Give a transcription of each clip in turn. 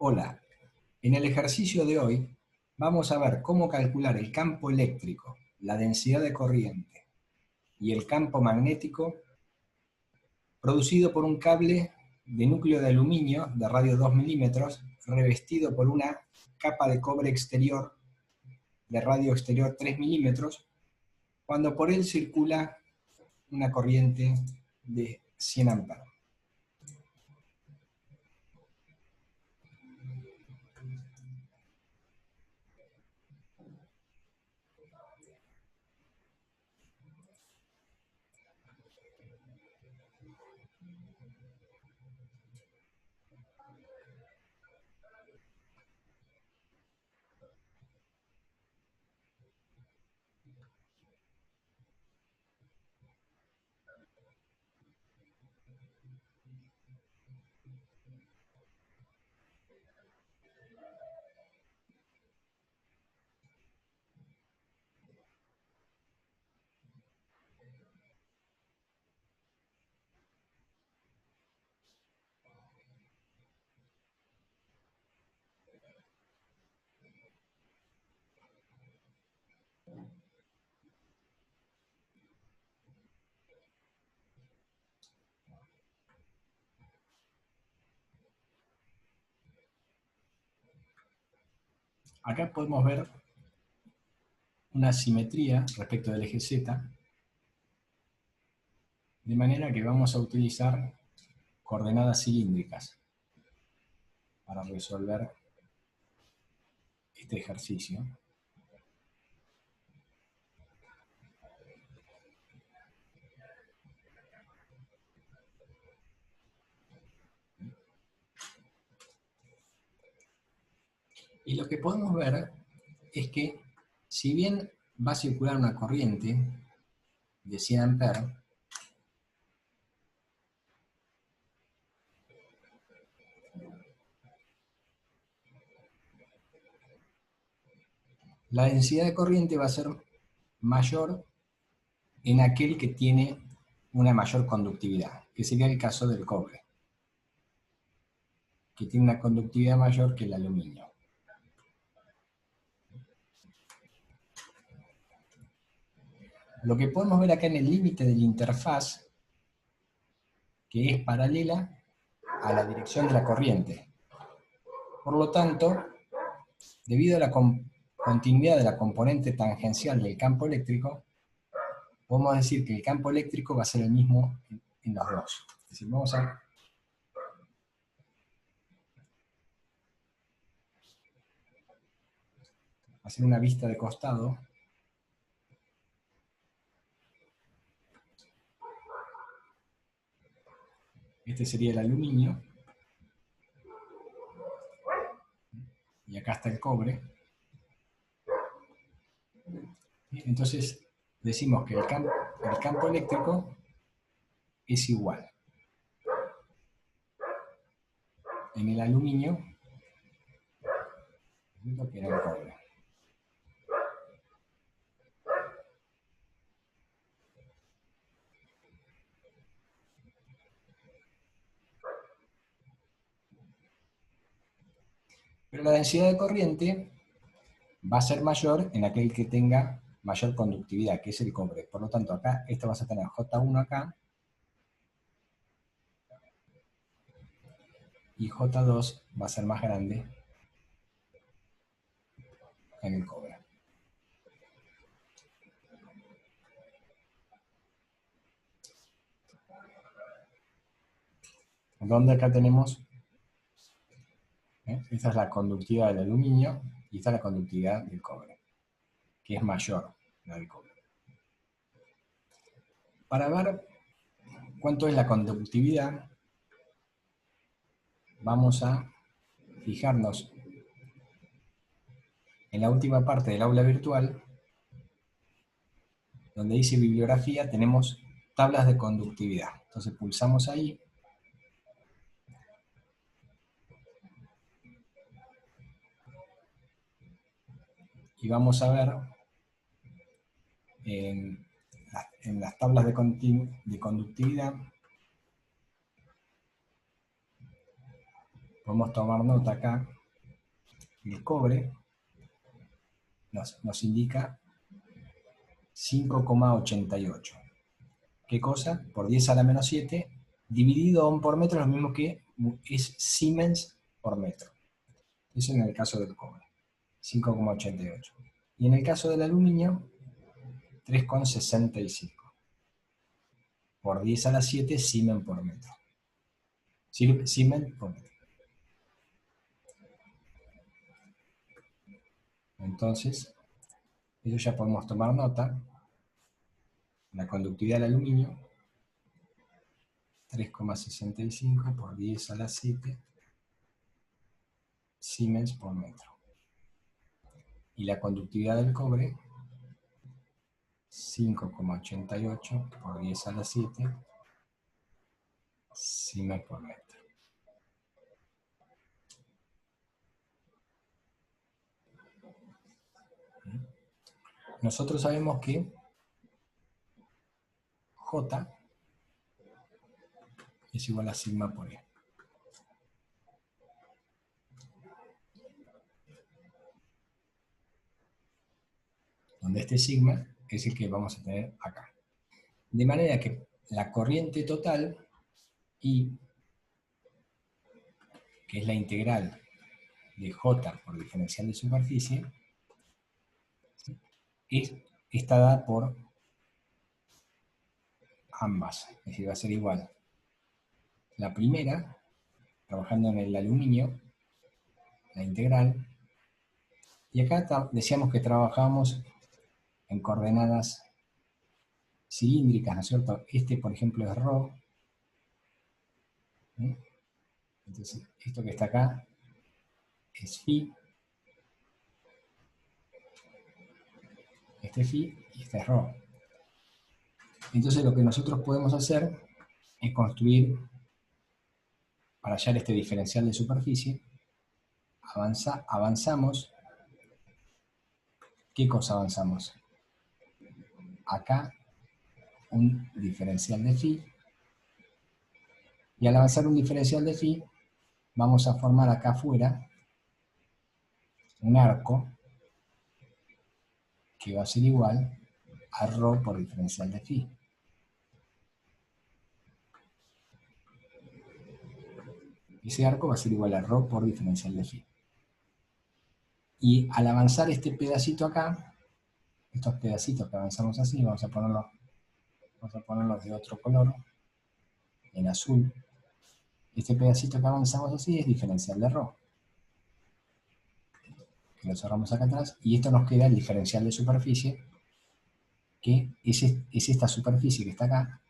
Hola, en el ejercicio de hoy vamos a ver cómo calcular el campo eléctrico, la densidad de corriente y el campo magnético producido por un cable de núcleo de aluminio de radio 2 milímetros revestido por una capa de cobre exterior de radio exterior 3 milímetros cuando por él circula una corriente de 100 amperes. Acá podemos ver una simetría respecto del eje Z, de manera que vamos a utilizar coordenadas cilíndricas para resolver este ejercicio. Y lo que podemos ver es que, si bien va a circular una corriente de 100 amperes, la densidad de corriente va a ser mayor en aquel que tiene una mayor conductividad, que sería el caso del cobre, que tiene una conductividad mayor que el aluminio. Lo que podemos ver acá en el límite de la interfaz, que es paralela a la dirección de la corriente. Por lo tanto, debido a la continuidad de la componente tangencial del campo eléctrico, podemos decir que el campo eléctrico va a ser el mismo en los dos. Es decir, vamos a hacer una vista de costado. Este sería el aluminio. Y acá está el cobre. Entonces decimos que el campo eléctrico es igual en el aluminio que en el cobre. Pero la densidad de corriente va a ser mayor en aquel que tenga mayor conductividad, que es el cobre. Por lo tanto, acá esto vas a tener J1 acá y J2 va a ser más grande en el cobre. Donde acá tenemos, esta es la conductividad del aluminio y esta es la conductividad del cobre, que es mayor la del cobre. Para ver cuánto es la conductividad, vamos a fijarnos en la última parte del aula virtual, donde dice bibliografía, tenemos tablas de conductividad. Entonces pulsamos ahí. Y vamos a ver en las tablas de conductividad, podemos tomar nota acá, el cobre nos indica 5,88. ¿Qué cosa? Por 10 a la menos 7, dividido ohm por metro, es lo mismo que es Siemens por metro. Eso en el caso del cobre, 5,88. Y en el caso del aluminio, 3,65. Por 10 a la 7, Siemens por metro. Siemens por metro. Entonces, eso ya podemos tomar nota. La conductividad del aluminio, 3,65 por 10 a la 7 Siemens por metro. Y la conductividad del cobre, 5,88 por 10 a la 7 Siemens por metro. Nosotros sabemos que J es igual a sigma por E. Donde este sigma es el que vamos a tener acá. De manera que la corriente total, I, que es la integral de J por diferencial de superficie, está dada por ambas, es decir, va a ser igual. La primera, trabajando en el aluminio, la integral, y acá decíamos que trabajábamos en coordenadas cilíndricas, ¿no es cierto? Este, por ejemplo, es ρ. Entonces, esto que está acá es phi, este es phi y este es ρ. Entonces, lo que nosotros podemos hacer es construir, para hallar este diferencial de superficie, avanzamos. ¿Qué cosa avanzamos? Acá, un diferencial de phi, y al avanzar un diferencial de phi, vamos a formar acá afuera un arco que va a ser igual a ρ por diferencial de phi. Ese arco va a ser igual a ρ por diferencial de phi. Y al avanzar este pedacito acá, estos pedacitos que avanzamos así, vamos a ponerlos de otro color, en azul. Este pedacito que avanzamos así es diferencial de ρ. Que lo cerramos acá atrás, y esto nos queda el diferencial de superficie, que es esta superficie que está acá,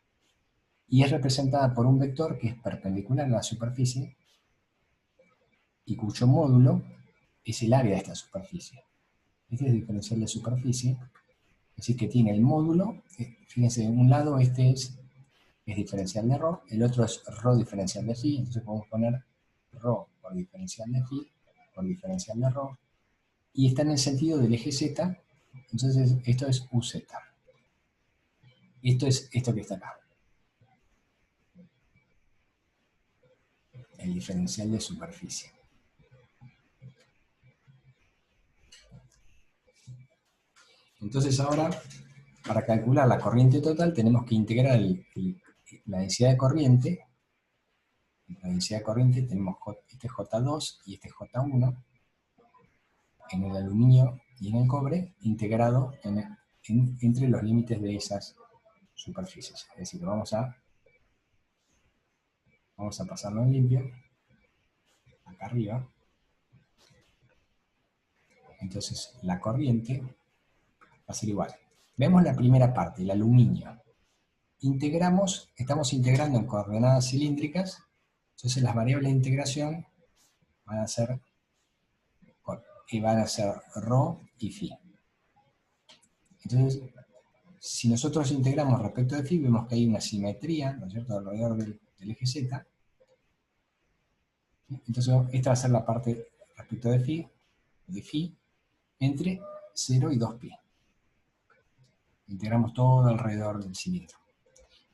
y es representada por un vector que es perpendicular a la superficie, y cuyo módulo es el área de esta superficie. Este es el diferencial de superficie, es decir, que tiene el módulo, fíjense, de un lado este es diferencial de ρ, el otro es ρ diferencial de phi, entonces podemos poner ρ por diferencial de phi, por diferencial de ρ, y está en el sentido del eje z, entonces esto es uz. Esto es esto que está acá, el diferencial de superficie. Entonces ahora, para calcular la corriente total, tenemos que integrar la densidad de corriente. La densidad de corriente tenemos este J2 y este J1 en el aluminio y en el cobre, integrado entre los límites de esas superficies. Es decir, vamos a pasarlo en limpio, acá arriba. Entonces la corriente va a ser igual. Vemos la primera parte, el aluminio. Estamos integrando en coordenadas cilíndricas, entonces las variables de integración van a ser ρ y phi. Entonces, si nosotros integramos respecto de phi, vemos que hay una simetría, ¿no es cierto?, alrededor del eje z. Entonces, esta va a ser la parte respecto de phi, entre 0 y 2pi. Integramos todo alrededor del cilindro.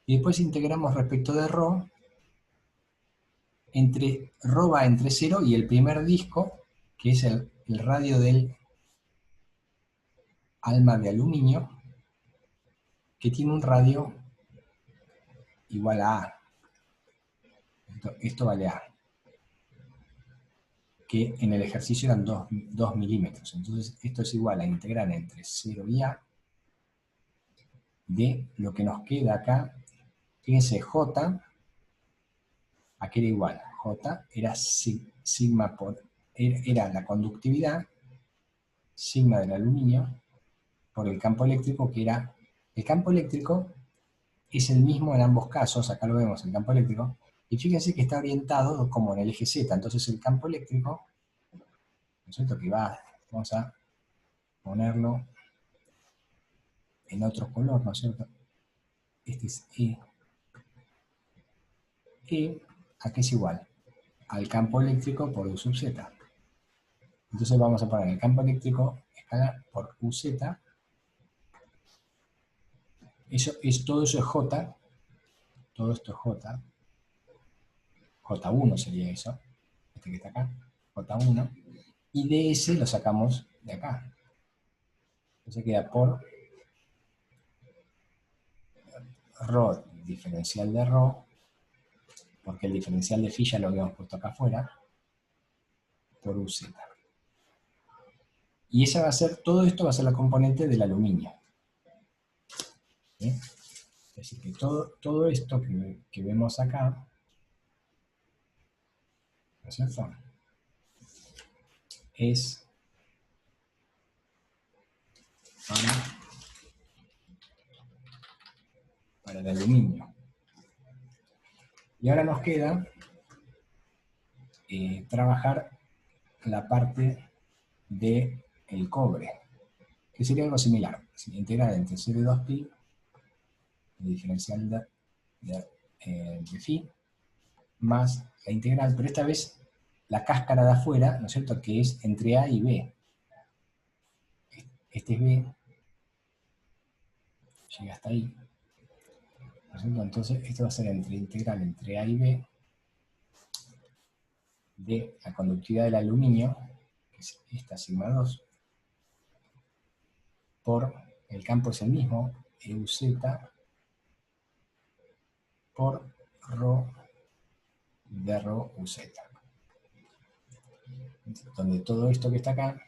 Y después integramos respecto de ρ entre ρ va entre 0 y el primer disco, que es el radio del alma de aluminio, que tiene un radio igual a A. Esto vale A, que en el ejercicio eran 2 milímetros. Entonces esto es igual a integrar entre 0 y A de lo que nos queda acá. Fíjense, J, aquí era igual. J era sigma era la conductividad, sigma del aluminio, por el campo eléctrico, que era... El campo eléctrico es el mismo en ambos casos, acá lo vemos, el campo eléctrico, y fíjense que está orientado como en el eje Z. Entonces el campo eléctrico, ¿no es cierto? Que va, vamos a ponerlo en otro color, ¿no es cierto? Este es E. E, aquí es igual al campo eléctrico por U sub Z. Entonces vamos a poner el campo eléctrico escalar por UZ. Todo eso es J. Todo esto es J. J1 sería eso. Este que está acá. J1. Y ds lo sacamos de acá. Entonces queda por ρ diferencial de ρ, porque el diferencial de phi ya lo habíamos puesto acá afuera, por UZ. Y esa va a ser, todo esto va a ser la componente del aluminio. ¿Sí? Es decir, que todo esto que vemos acá, ¿no es cierto? Es para el aluminio. Y ahora nos queda trabajar la parte del cobre, que sería algo similar. Integral entre 0 y 2pi, el diferencial de phi, más la integral, pero esta vez la cáscara de afuera, ¿no es cierto?, que es entre A y B. Este es B, llega hasta ahí, ¿no es cierto? Entonces esto va a ser integral entre A y B de la conductividad del aluminio, que es esta sigma 2, por el campo es el mismo, EUZ, por ρ de ρ UZ. Donde todo esto que está acá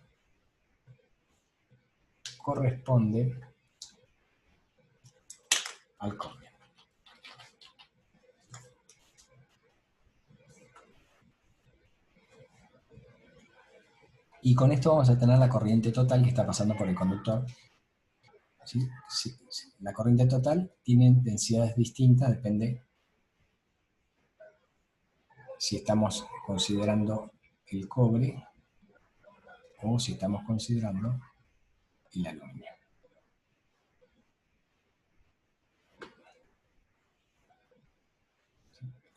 corresponde al cobre. Y con esto vamos a tener la corriente total que está pasando por el conductor. ¿Sí? Sí, sí. La corriente total tiene densidades distintas, depende si estamos considerando el cobre o si estamos considerando el aluminio.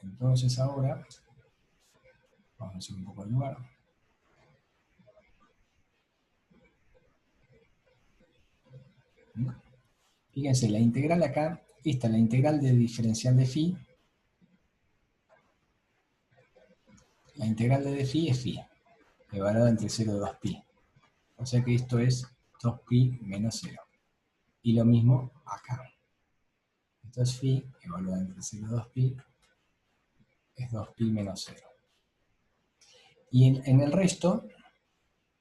Entonces ahora, vamos a hacer un poco de lugar. Fíjense, la integral acá, esta es la integral del diferencial de phi. La integral de phi es phi, evaluada entre 0 y 2pi. O sea que esto es 2pi menos 0. Y lo mismo acá. Esto es phi, evaluada entre 0 y 2pi, es 2pi menos 0. Y en el resto,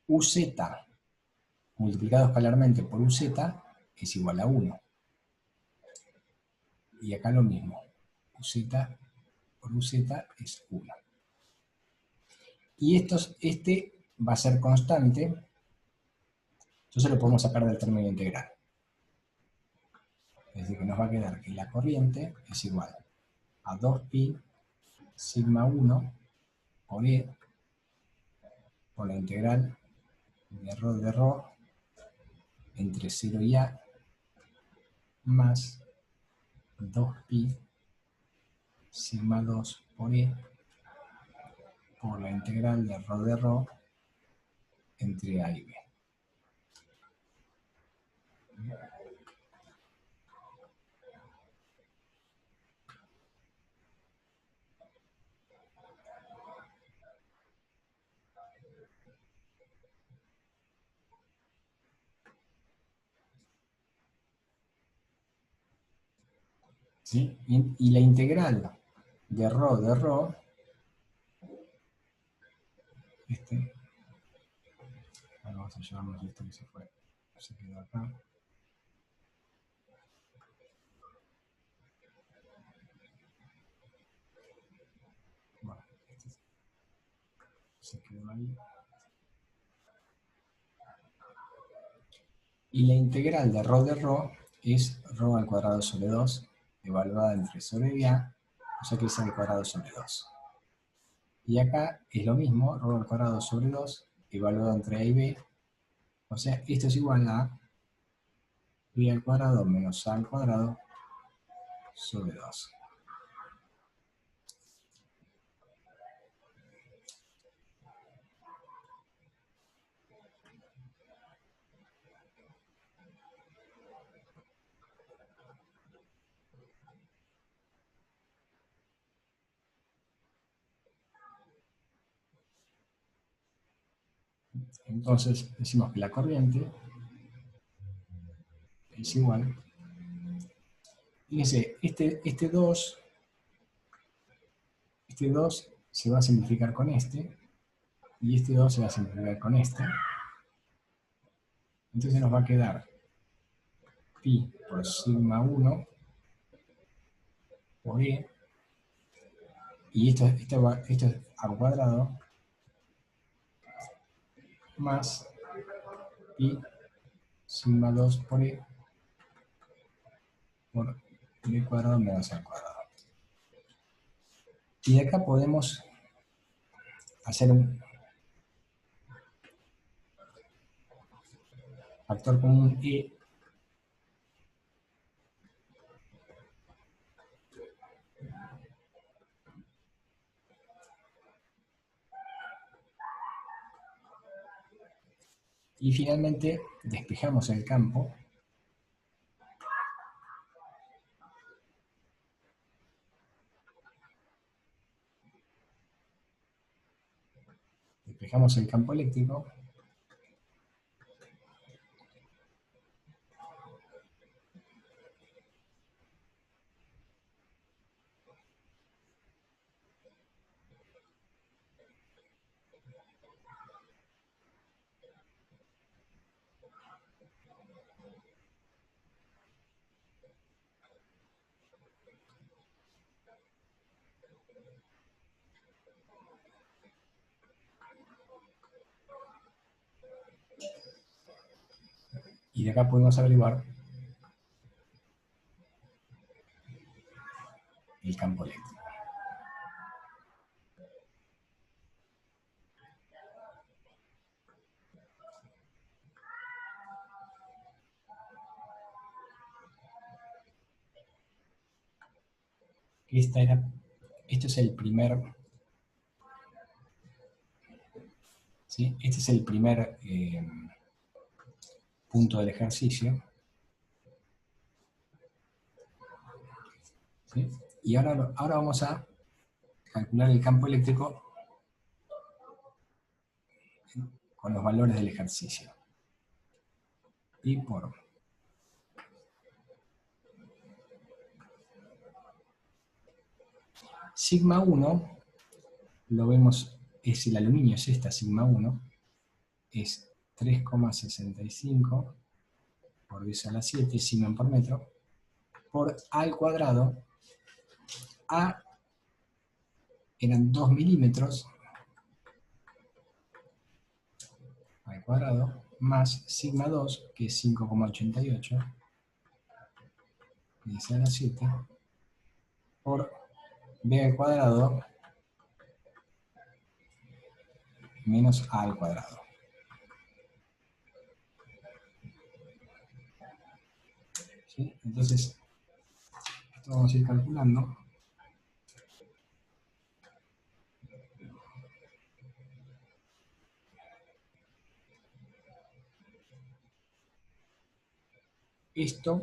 UZ multiplicado escalarmente por UZ es igual a 1. Y acá lo mismo. UZ por UZ es 1. Y este va a ser constante, entonces lo podemos sacar del término integral. Es decir, que nos va a quedar que la corriente es igual a 2pi sigma 1 por E por la integral de ρ entre 0 y A más 2pi sigma 2 por E por la integral de ρ entre A y B. ¿sí? Y la integral de ρ, vamos a llevarnos esto que se fue, se quedó acá. Bueno, este se quedó ahí. Y la integral de ρ es ρ al cuadrado sobre 2, evaluada entre sobre a, o sea que es al cuadrado sobre 2. Y acá es lo mismo, ρ al cuadrado sobre 2, evaluado entre a y b, o sea, esto es igual a b al cuadrado menos a al cuadrado sobre 2. Entonces decimos que la corriente es igual. Fíjense, este 2 se va a simplificar con este, y este 2 se va a simplificar con este. Entonces nos va a quedar pi por sigma 1 por e, y esto es al cuadrado, más pi sigma 2 por e por b cuadrado menos al cuadrado. Y de acá podemos hacer un factor común e, y finalmente despejamos el campo. Despejamos el campo eléctrico y de acá podemos averiguar el campo eléctrico. Esto es el primer, ¿sí? Este es el primer punto del ejercicio, ¿sí? Y ahora vamos a calcular el campo eléctrico con los valores del ejercicio. Y por sigma 1, lo vemos, es el aluminio, es esta sigma 1, es 3,65 por 10 a la 7 sigma por metro, por a al cuadrado. A eran 2 milímetros al cuadrado, más sigma 2, que es 5,88, 10 a la 7, por b al cuadrado menos a al cuadrado. ¿Sí? Entonces, esto vamos a ir calculando. Esto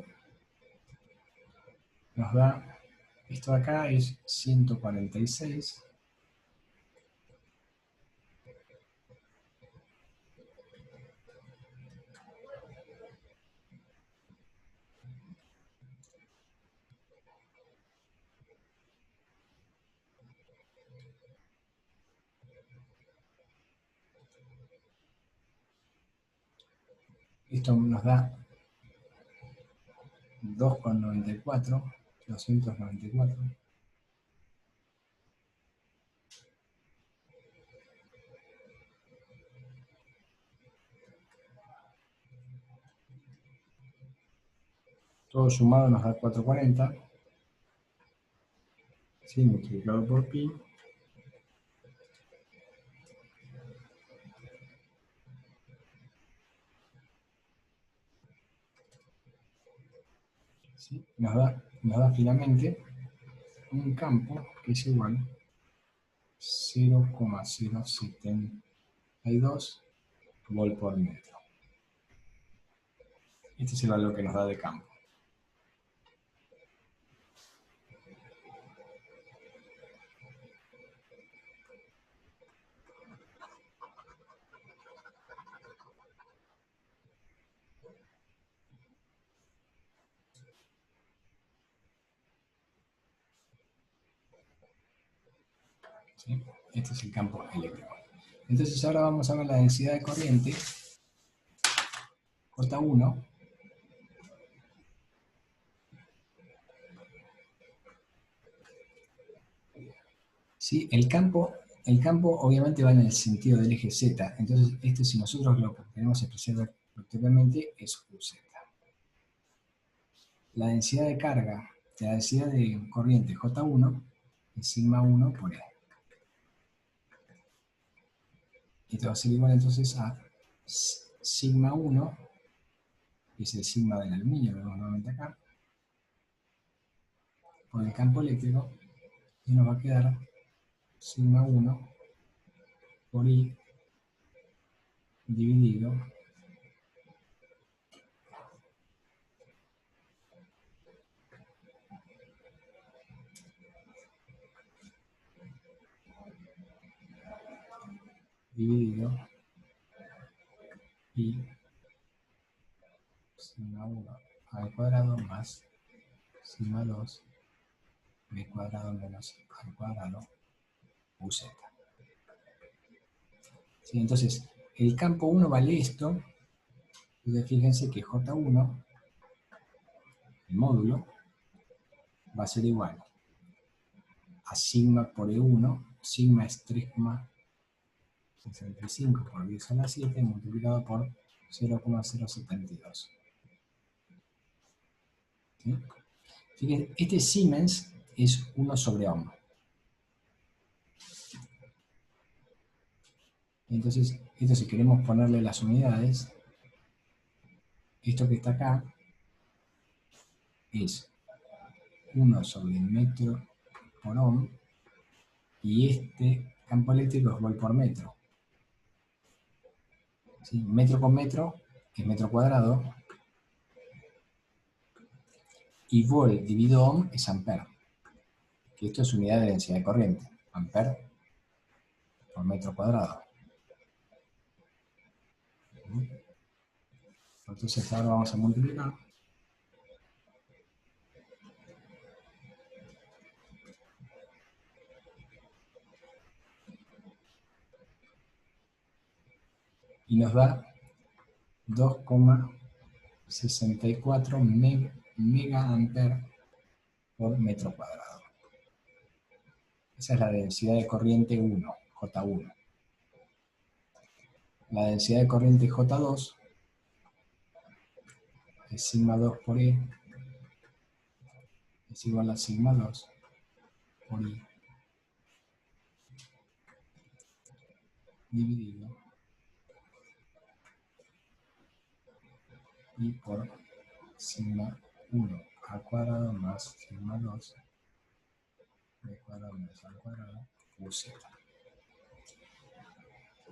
nos da, esto de acá es 146, Esto nos da 2,94, 294. Todo sumado nos da 440. ¿Sí? Multiplicado por pi. ¿Sí? Nos da finalmente un campo que es igual a 0,072 volt por metro. Este es el valor que nos da de campo. ¿Sí? Este es el campo eléctrico. Entonces ahora vamos a ver la densidad de corriente, J1, ¿sí? El campo obviamente va en el sentido del eje Z, entonces este, si nosotros lo queremos expresar vectorialmente, es UZ. La densidad de carga, la densidad de corriente J1 es sigma 1 por E. Esto va a ser igual entonces a sigma 1, que es el sigma del aluminio, lo vemos nuevamente acá, por el campo eléctrico, y nos va a quedar sigma 1 por I dividido I sigma 1 al cuadrado más sigma 2 b cuadrado menos al cuadrado UZ. ¿Sí? Entonces, el campo 1 vale esto, entonces fíjense que J1, el módulo, va a ser igual a sigma por E1, sigma es 3,65 por 10 a la 7 multiplicado por 0,072. ¿Sí? Fíjense, este Siemens es 1 sobre ohm. Entonces, esto si queremos ponerle las unidades, esto que está acá es 1 sobre metro por ohm, y este campo eléctrico es volt por metro. ¿Sí? Metro con metro es metro cuadrado, y volt dividido ohm es amper, que esto es unidad de densidad de corriente, amper por metro cuadrado. Entonces ahora vamos a multiplicar. Y nos da 2,64 megaamper por metro cuadrado. Esa es la densidad de corriente 1, J1. La densidad de corriente J2 es sigma 2 por E, es igual a sigma 2 por I dividido I por sigma 1 al cuadrado más sigma 2 b cuadrado menos al cuadrado UZ.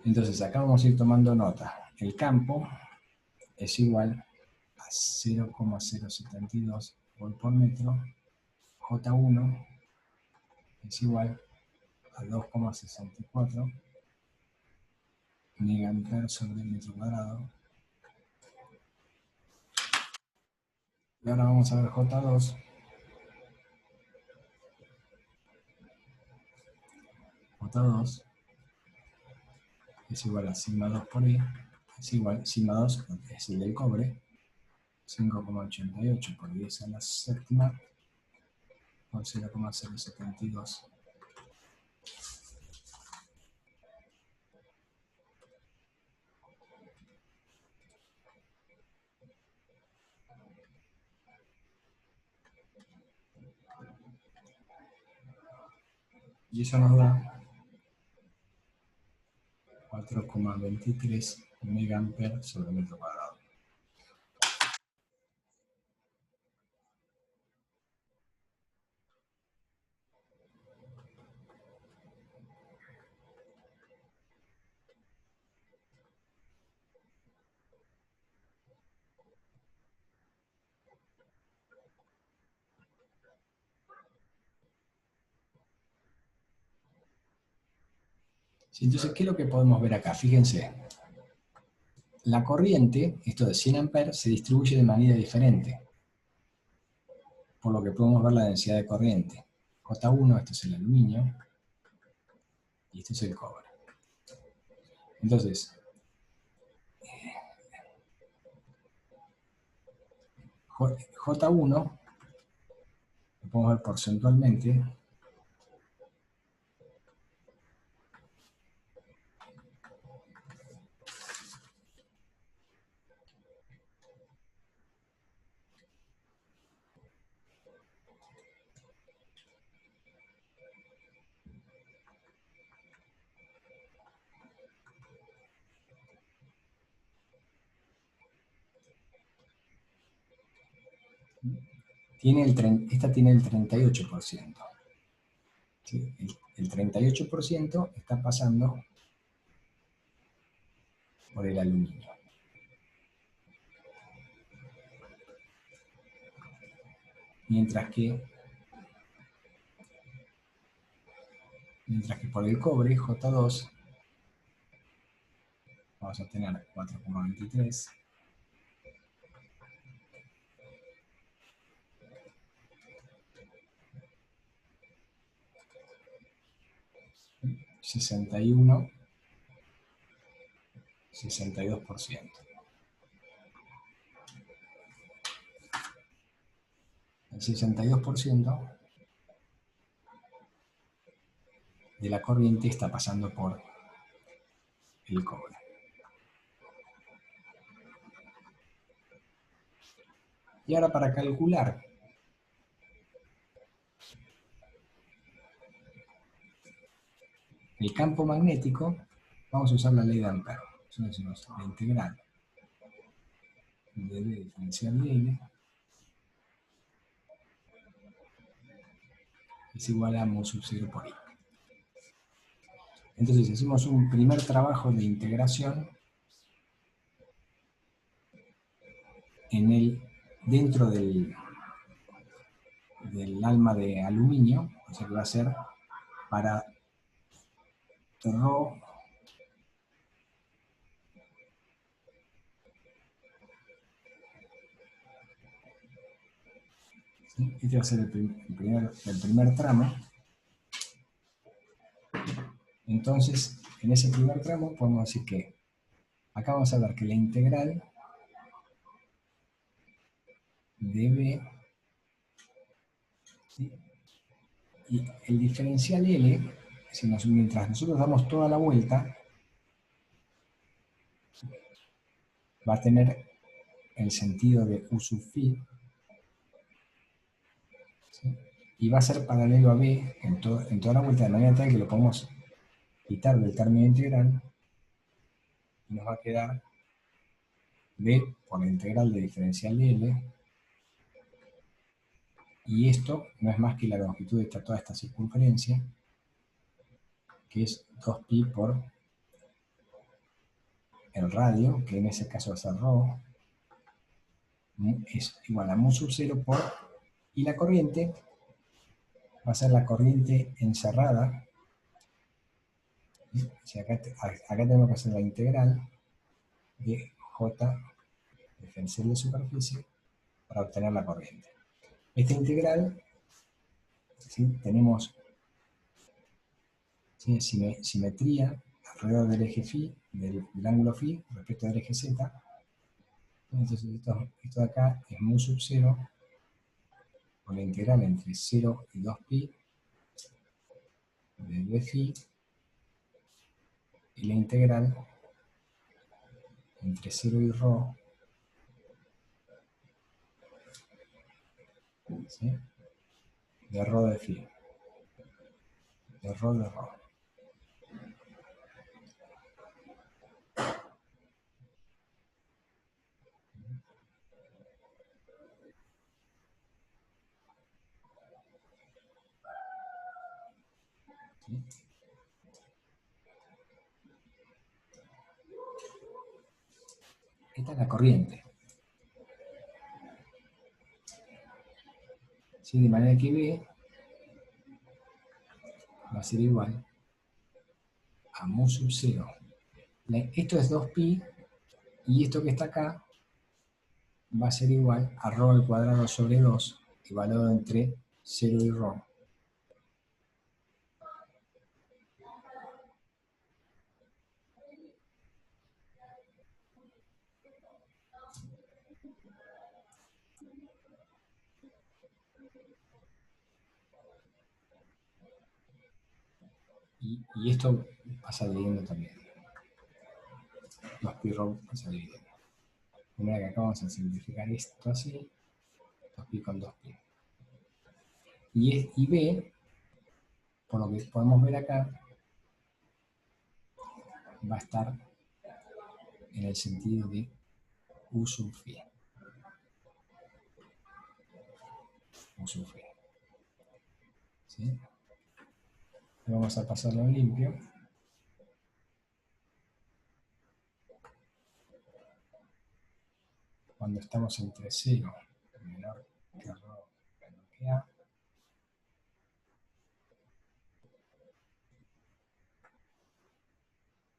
Entonces acá vamos a ir tomando nota. El campo es igual a 0,072 volt por metro. J1 es igual a 2,64 megaamper sobre metro cuadrado. Y ahora vamos a ver J2. J2 es igual a sigma 2 por I, es igual, sigma 2 es el del cobre, 5,88 por 10 a la séptima, por 0,072. Y eso nos da 4,23 megaamperes sobre metro cuadrado. Sí, entonces, ¿qué es lo que podemos ver acá? Fíjense, la corriente, esto de 100 amperes, se distribuye de manera diferente, por lo que podemos ver la densidad de corriente. J1, esto es el aluminio, y esto es el cobre. Entonces, J1, lo podemos ver porcentualmente, esta tiene el 38%. ¿Sí? El 38% está pasando por el aluminio. Mientras que por el cobre, J2, vamos a tener 4,23. ...61, 62%. El 62% de la corriente está pasando por el cobre. Y ahora para calcular el campo magnético, vamos a usar la ley de Ampère. Entonces decimos la integral de B diferencial de L es igual a mu sub 0 por I. Entonces hacemos un primer trabajo de integración dentro del alma de aluminio, o sea que va a ser para ρ ¿sí? Este va a ser el primer tramo. Entonces, en ese primer tramo podemos decir que acá vamos a ver que la integral de B, ¿sí? Y el diferencial L, mientras nosotros damos toda la vuelta, va a tener el sentido de U sub phi, ¿sí? Y va a ser paralelo a B en toda la vuelta, de manera tal que lo podemos quitar del término integral y nos va a quedar B por la integral de diferencial de L, y esto no es más que la longitud de toda esta circunferencia, que es 2pi por el radio, que en ese caso va a ser ρ, es igual a mu sub 0 por, y la corriente va a ser la corriente encerrada. O sea, acá tenemos que hacer la integral de J diferencial de superficie para obtener la corriente. Esta integral, ¿sí? Tenemos, ¿sí? Simetría alrededor del eje phi, del ángulo phi respecto del eje z. Entonces esto de acá es mu sub 0 con la integral entre 0 y 2pi de d phi y la integral entre 0 y ρ, ¿sí? De ρ de phi, de ρ de ρ. ¿Sí? Esta es la corriente. ¿Sí? De manera que B va a ser igual a mu sub 0. Esto es 2pi y esto que está acá va a ser igual a ρ al cuadrado sobre 2, evaluado entre 0 y ρ. Y esto pasa dividiendo también. 2pi ρ pasa dividiendo. De manera que acá vamos a simplificar esto así, 2pi con 2pi. Y B, por lo que podemos ver acá, va a estar en el sentido de U sub phi. U sub phi. ¿Sí? Vamos a pasarlo en limpio. Cuando estamos entre 0 menor que ρ menor que A,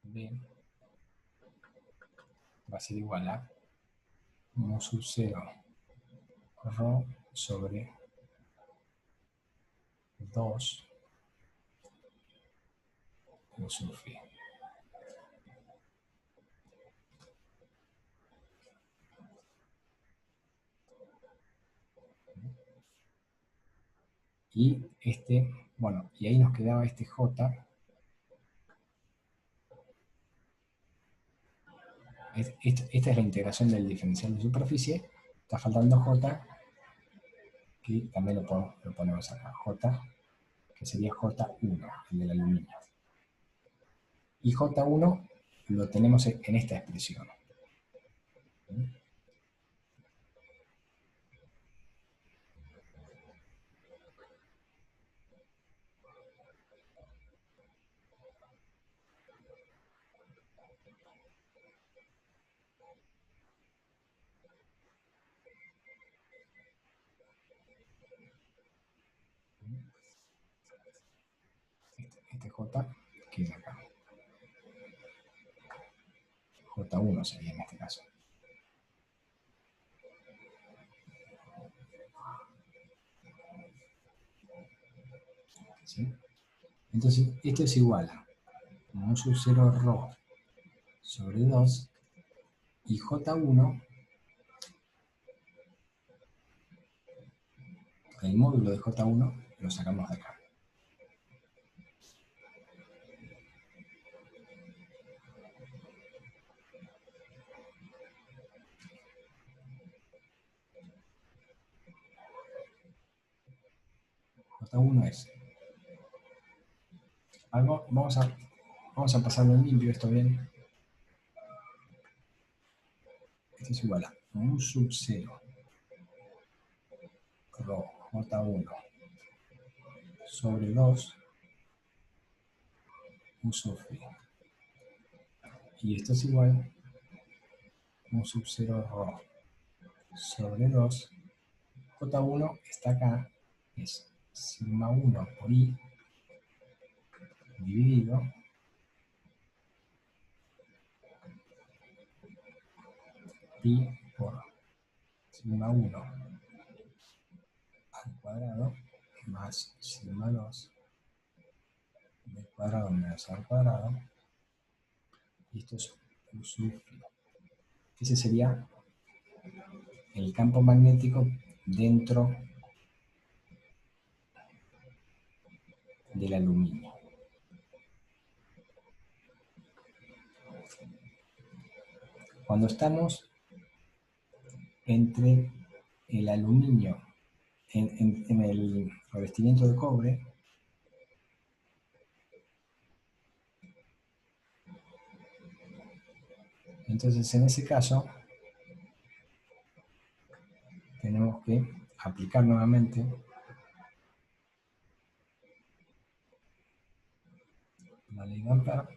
B va a ser igual a mu sub 0 ρ sobre 2 U sub phi. Y bueno, y ahí nos quedaba este J. Esta es la integración del diferencial de superficie. Está faltando J, que también lo ponemos acá. J, que sería J1, el del aluminio. Y J1 lo tenemos en esta expresión. Este J queda acá. J1 sería en este caso. ¿Sí? Entonces, esto es igual a mu sub 0 ρ sobre 2 y J1, el módulo de J1 lo sacamos de acá. J1 es algo, vamos a pasarlo en limpio, esto bien. Esto es igual a mu sub 0 ρ J1 sobre 2 mu sub phi. Y esto es igual a mu sub 0 ρ sobre 2. J1 está acá, es sigma 1 por I dividido pi por sigma 1 al cuadrado más sigma 2 b cuadrado menos al cuadrado y esto es usufructo. Ese sería el campo magnético dentro del aluminio. Cuando estamos entre el aluminio en el revestimiento de cobre, entonces en ese caso tenemos que aplicar nuevamente la ley de Ampère.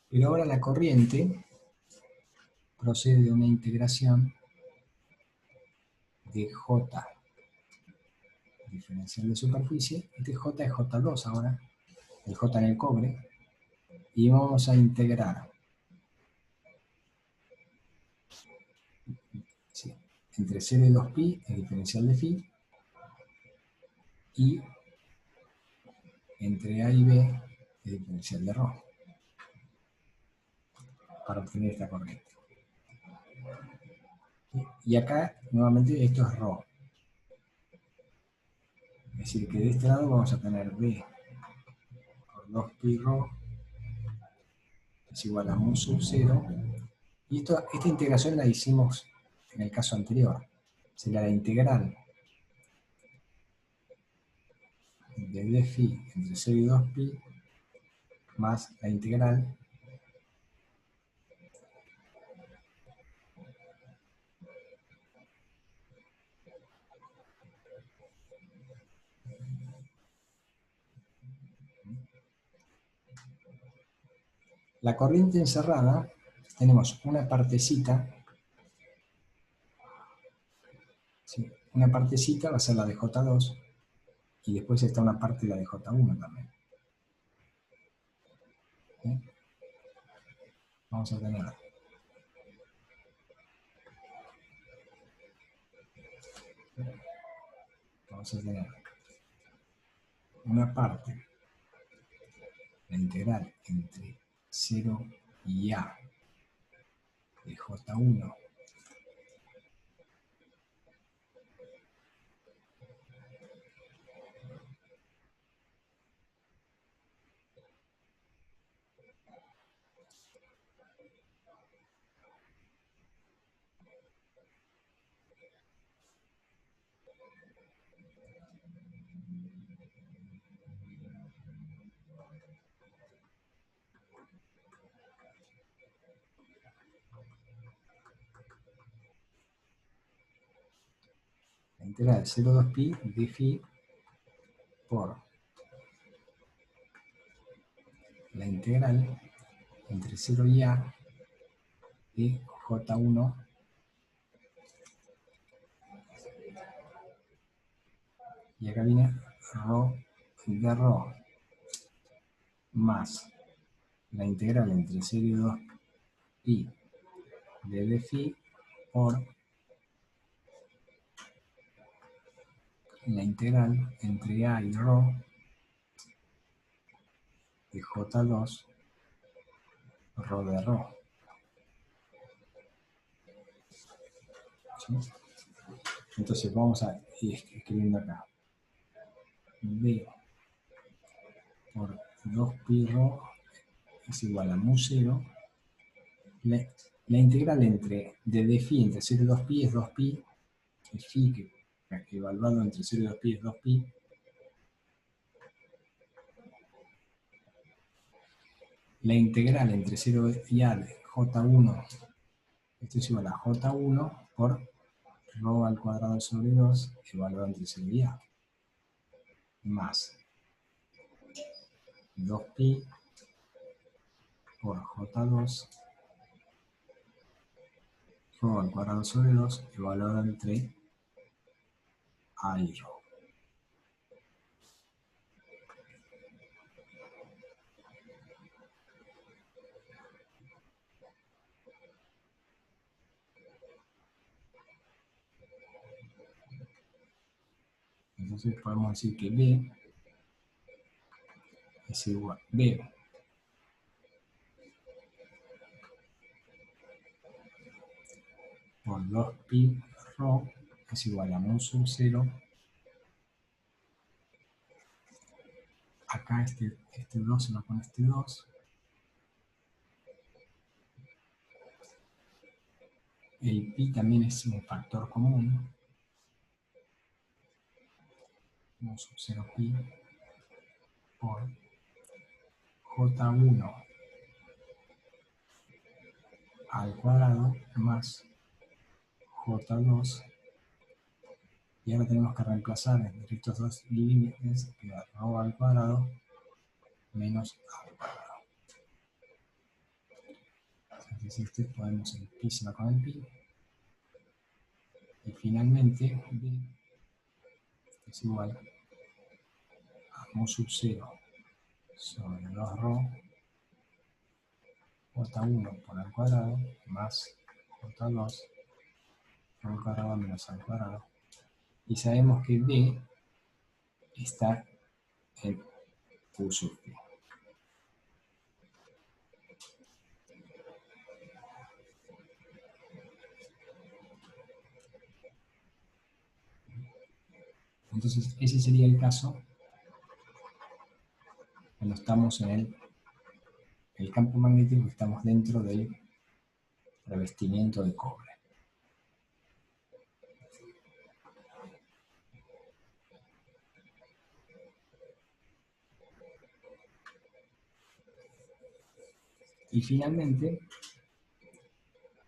Pero ahora la corriente procede de una integración de J diferencial de superficie. Este J es J2 ahora, el J en el cobre, y vamos a integrar, ¿sí?, entre 0 y 2pi el diferencial de phi, y entre A y B el diferencial de ρ, para obtener esta corriente. Y acá, nuevamente, esto es ρ. Es decir, que de este lado vamos a tener B por 2pi ρ es igual a mu sub 0. Y esta integración la hicimos en el caso anterior. Será la integral de d phi entre 0 y 2pi más la integral la corriente encerrada. Tenemos una partecita, ¿sí?, una partecita va a ser la de J2 y después está una parte de la de J1 también. ¿Sí? Vamos a tener una parte, la integral entre 0 y A de J1 la integral de 0 a 2pi de phi por la integral entre 0 y A de J1 y acá viene ρ de ρ más la integral entre 0 y 2pi de d phi por la integral entre A y ρ de J2 ρ de ρ. ¿Sí? Entonces vamos a ir escribiendo acá B por 2pi ρ es igual a mu 0. La integral de d phi entre 0 y 2pi es 2pi, el phi que evaluado entre 0 y 2pi es 2pi. La integral entre 0 y A de J1, esto es igual a J1 por ρ al cuadrado sobre 2, evaluado entre 0 y A, más 2pi por J2, ρ al cuadrado sobre 2, evaluado entre A y ρ. Entonces podemos decir que B es igual, B por 2pi rho es igual a mu sub 0. Acá este 2 se va con este 2. El pi también es un factor común. Mu sub 0 pi por J1 al cuadrado más J2. Y ahora tenemos que reemplazar entre estos dos límites, queda rho al cuadrado menos a al cuadrado. Entonces podemos el pi se va con el pi. Y finalmente B es igual a mu sub 0 sobre 2 rho J1 por al cuadrado más J2 por al cuadrado menos al cuadrado. Y sabemos que B está en Q sub P. Entonces ese sería el caso cuando estamos en el campo magnético, estamos dentro del revestimiento de cobre. Y finalmente,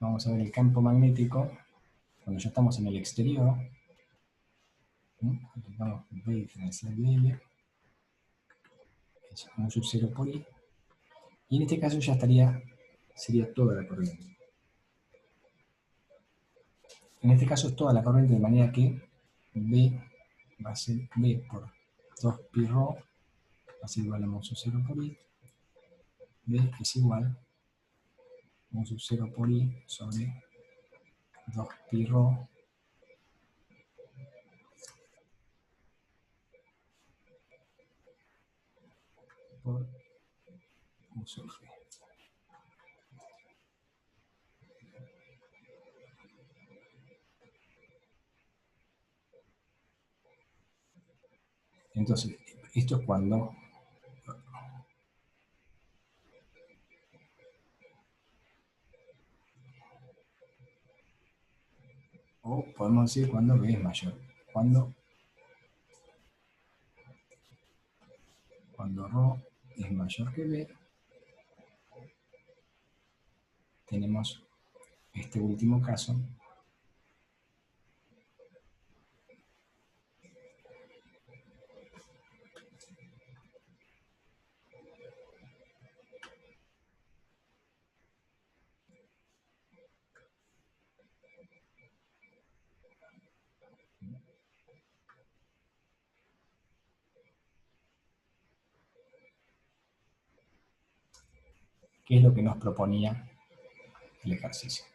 vamos a ver el campo magnético cuando ya estamos en el exterior. Aplicamos B diferencial de L, es mu sub 0 por I. Y en este caso ya sería toda la corriente. En este caso es toda la corriente, de manera que B va a ser B por 2pi rho, va a ser igual a mu sub 0 por I. B es igual a mu sub 0 por I sobre 2pi rho por mu sub F. Entonces, esto es cuando o podemos decir cuando B es mayor. Cuando ρ es mayor que B, tenemos este último caso, que es lo que nos proponía el ejercicio.